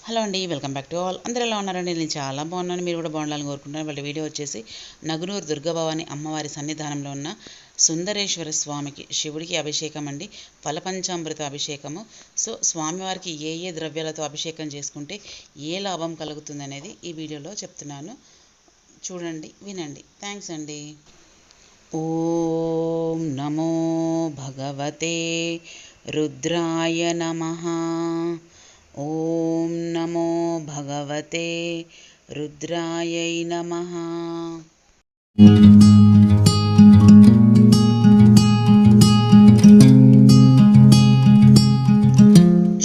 Hello అండి, welcome back to all. అందరూ ఎలా ఉన్నారండి? నేను చాలా బాగున్నాను, మీరు కూడా బాగుండాలని కోరుకుంటున్నాను. వాళ్ళ వీడియో వచ్చేసి నగునూరు దుర్గాభవాని అమ్మవారి సన్నిధానంలో ఉన్న సుందరేశ్వర స్వామికి శివుడికి అభిషేకం అండి. ఫలపంచామృత అభిషేకము. సో స్వామివారికి ఏ ఏ ద్రవ్యాలతో అభిషేకం చేసుకుంటే ఏ లాభం కలుగుతుంది అనేది ఈ వీడియోలో చెప్తున్నాను. చూడండి, వినండి. థ్యాంక్స్ అండి. ఓం నమో భగవతే రుద్రాయ నమః. ఓం నమో భగవతే రుద్రాయై నమః.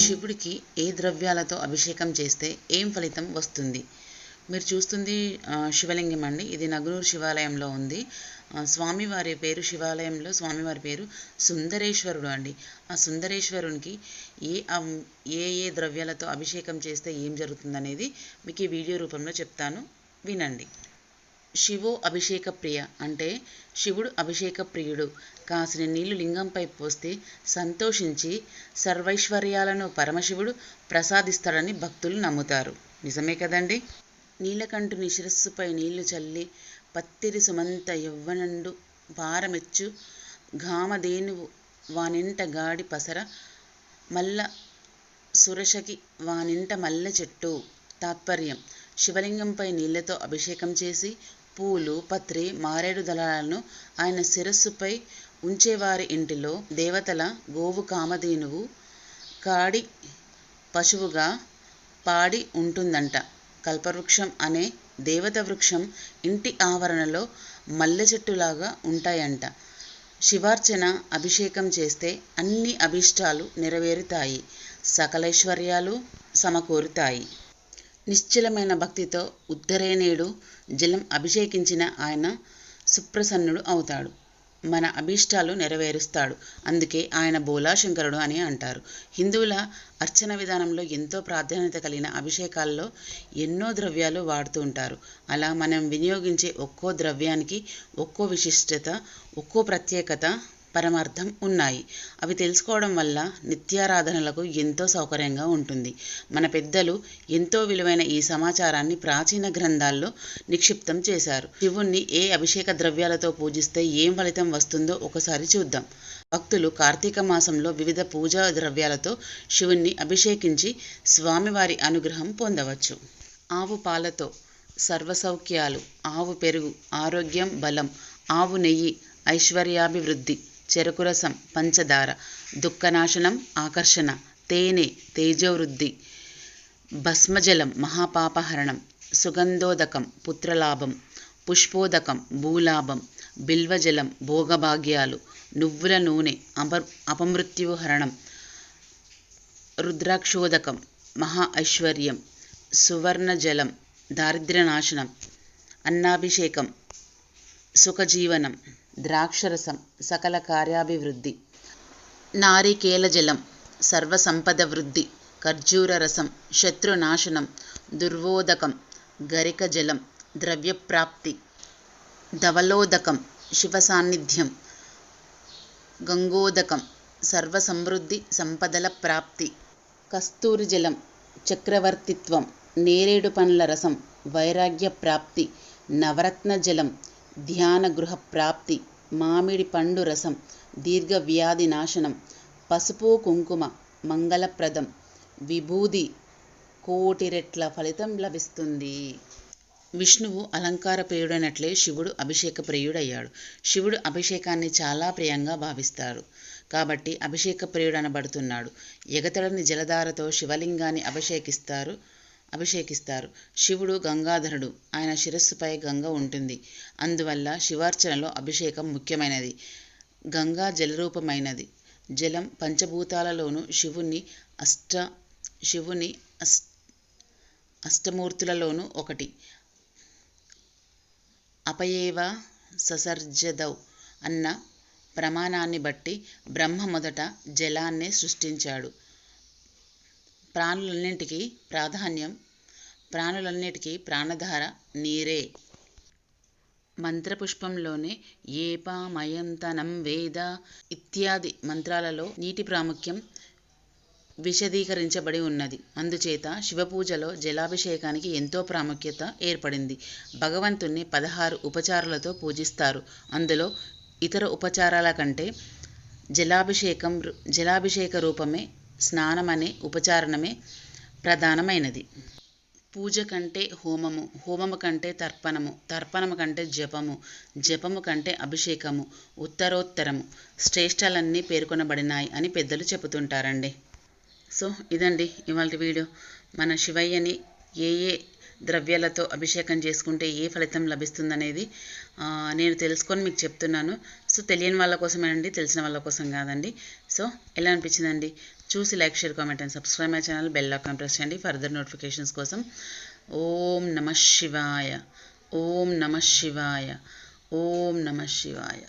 శివుడికి ఏ ద్రవ్యాలతో అభిషేకం చేస్తే ఏం ఫలితం వస్తుంది? మీరు చూస్తుంది శివలింగం అండి. ఇది నగునూరు శివాలయంలో ఉంది. స్వామివారి పేరు, శివాలయంలో స్వామివారి పేరు సుందరేశ్వరుడు అండి. ఆ సుందరేశ్వరునికి ఏ ఏ ద్రవ్యాలతో అభిషేకం చేస్తే ఏం జరుగుతుందనేది మీకు ఈ వీడియో రూపంలో చెప్తాను, వినండి. శివో అభిషేక ప్రియ అంటే శివుడు అభిషేక ప్రియుడు. కాసిన నీళ్లు లింగంపై పోస్తే సంతోషించి సర్వైశ్వర్యాలను పరమశివుడు ప్రసాదిస్తాడని భక్తులు నమ్ముతారు. నిజమే కదండి. నీలకంఠుని శిరస్సుపై నీళ్లు చల్లి పత్తిరి సుమంత యవ్వనండు పారమెచ్చు ఘామధేనువు వానింట గాడి పసర మల్ల సురషకి వానింట మల్లె చెట్టు. తాత్పర్యం: శివలింగంపై నీళ్లతో అభిషేకం చేసి పూలు, పత్రి, మారేడు దళాలను ఆయన శిరస్సుపై ఉంచేవారి ఇంటిలో దేవతల గోవు కామధేనువు కాడి పశువుగా పాడి ఉంటుందంట. కల్పవృక్షం అనే దేవత వృక్షం ఇంటి ఆవరణలో మల్లె చెట్టులాగా ఉంటాయంట. శివార్చన అభిషేకం చేస్తే అన్ని అభీష్టాలు నెరవేరుతాయి, సకలైశ్వర్యాలు సమకూరుతాయి. నిశ్చలమైన భక్తితో ఉద్ధరేణేడు జలం అభిషేకించిన ఆయన సుప్రసన్నుడు అవుతాడు, మన అభీష్టాలు నెరవేరుస్తాడు. అందుకే ఆయన బోలాశంకరుడు అని అంటారు. హిందువుల అర్చన విధానంలో ఎంతో ప్రాధాన్యత కలిగిన అభిషేకాల్లో ఎన్నో ద్రవ్యాలు వాడుతూ ఉంటారు. అలా మనం వినియోగించే ఒక్కో ద్రవ్యానికి ఒక్కో విశిష్టత, ఒక్కో ప్రత్యేకత, పరమార్థం ఉన్నాయి. అవి తెలుసుకోవడం వల్ల నిత్యారాధనలకు ఎంతో సౌకర్యంగా ఉంటుంది. మన పెద్దలు ఎంతో విలువైన ఈ సమాచారాన్ని ప్రాచీన గ్రంథాల్లో నిక్షిప్తం చేశారు. శివుణ్ణి ఏ అభిషేక ద్రవ్యాలతో పూజిస్తే ఏం ఫలితం వస్తుందో ఒకసారి చూద్దాం. భక్తులు కార్తీక మాసంలో వివిధ పూజా ద్రవ్యాలతో శివుణ్ణి అభిషేకించి స్వామివారి అనుగ్రహం పొందవచ్చు. ఆవు పాలతో సర్వసౌఖ్యాలు, ఆవు పెరుగు ఆరోగ్యం బలం, ఆవు నెయ్యి ఐశ్వర్యాభివృద్ధి, చెరకు రసం పంచదార దుఃఖనాశనం ఆకర్షణ, తేనె తేజోవృద్ధి, భస్మజలం మహాపాపహరణం, సుగంధోదకం పుత్రలాభం, పుష్పోదకం భూలాభం, బిల్వజలం భోగభాగ్యాలు, నువ్వుల నూనె అపమృత్యుహరణం, రుద్రాక్షోదకం మహా ఐశ్వర్యం, సువర్ణజలం దారిద్ర్యనాశనం, అన్నాభిషేకం సుఖజీవనం, ద్రాక్షరసం సకల కార్యాభివృద్ధి, నారికేళజలం సర్వసంపద వృద్ధి, ఖర్జూర రసం శత్రునాశనం, దుర్వోదకం గరికజలం ద్రవ్యప్రాప్తి, ధవలోదకం శివసాన్నిధ్యం, గంగోదకం సర్వసమృద్ధి సంపదల ప్రాప్తి, కస్తూరి జలం చక్రవర్తిత్వం, నేరేడు పండ్ల రసం వైరాగ్య ప్రాప్తి, నవరత్న జలం ధ్యాన గృహ ప్రాప్తి, మామిడి పండు రసం దీర్ఘ వ్యాధి నాశనం, పసుపు కుంకుమ మంగళప్రదం, విభూది కోటి రెట్ల ఫలితం లభిస్తుంది. విష్ణువు అలంకార ప్రియుడైనట్లే శివుడు అభిషేక ప్రియుడయ్యాడు. శివుడు అభిషేకాన్ని చాలా ప్రియంగా భావిస్తాడు కాబట్టి అభిషేక ప్రియుడనబడుతున్నాడు. ఎగతడని జలధారతో శివలింగాన్ని అభిషేకిస్తారు. శివుడు గంగాధరుడు, ఆయన శిరస్సుపై గంగ ఉంటుంది. అందువల్ల శివార్చనలో అభిషేకం ముఖ్యమైనది. గంగా జలరూపమైనది. జలం పంచభూతాలలోనూ శివుని అష్టమూర్తులలోనూ ఒకటి. అపయేవ ససర్జదౌ అన్న ప్రమాణాన్ని బట్టి బ్రహ్మ మొదట జలాన్నే సృష్టించాడు. ప్రాణులన్నిటికీ ప్రాణధార నీరే. మంత్రపుష్పంలోనే ఏపామయంతనం వేద ఇత్యాది మంత్రాలలో నీటి ప్రాముఖ్యం విశదీకరించబడి ఉన్నది. అందుచేత శివపూజలో జలాభిషేకానికి ఎంతో ప్రాముఖ్యత ఏర్పడింది. భగవంతుణ్ణి 16 ఉపచారాలతో పూజిస్తారు. అందులో ఇతర ఉపచారాల కంటే జలాభిషేక రూపమే స్నానమనే ఉపచారణమే ప్రధానమైనది. పూజ కంటే హోమము, హోమము కంటే తర్పణము, తర్పణము కంటే జపము, జపము కంటే అభిషేకము ఉత్తరోత్తరము శ్రేష్ఠలన్నీ పేర్కొనబడినాయి అని పెద్దలు చెబుతుంటారండి. సో ఇదండి ఇవాళ వీడియో. మన శివయ్యని ఏ ద్రవ్యాలతో అభిషేకం చేసుకుంటే ఏ ఫలితం లభిస్తుందనేది నేను తెలుసుకొని మీకు చెప్తున్నాను. సో తెలియని వాళ్ళ కోసమేనండి, తెలిసిన వాళ్ళ కోసం కాదండి. సో ఎలా అనిపించిందండి? చూసి like, share, comment and subscribe my channel. Bell icon press చేయండి ఫర్దర్ నోటిఫికేషన్స్ కోసం. ఓం నమః శివాయ, ఓం నమః శివాయ, ఓం నమః శివాయ.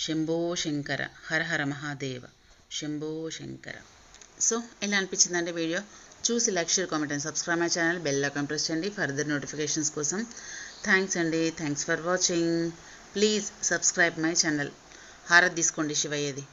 శంభో శంకర, హర హర మహాదేవ, శంభో శంకర. సో ఎలా అనిపించిందండి వీడియో? చూసి like, share, comment and subscribe my channel. Bell icon press చేయండి ఫర్దర్ నోటిఫికేషన్స్ కోసం. థ్యాంక్స్ అండి. Thanks for watching. Please subscribe my channel. హారతి తీసుకోండి శివయ్యది.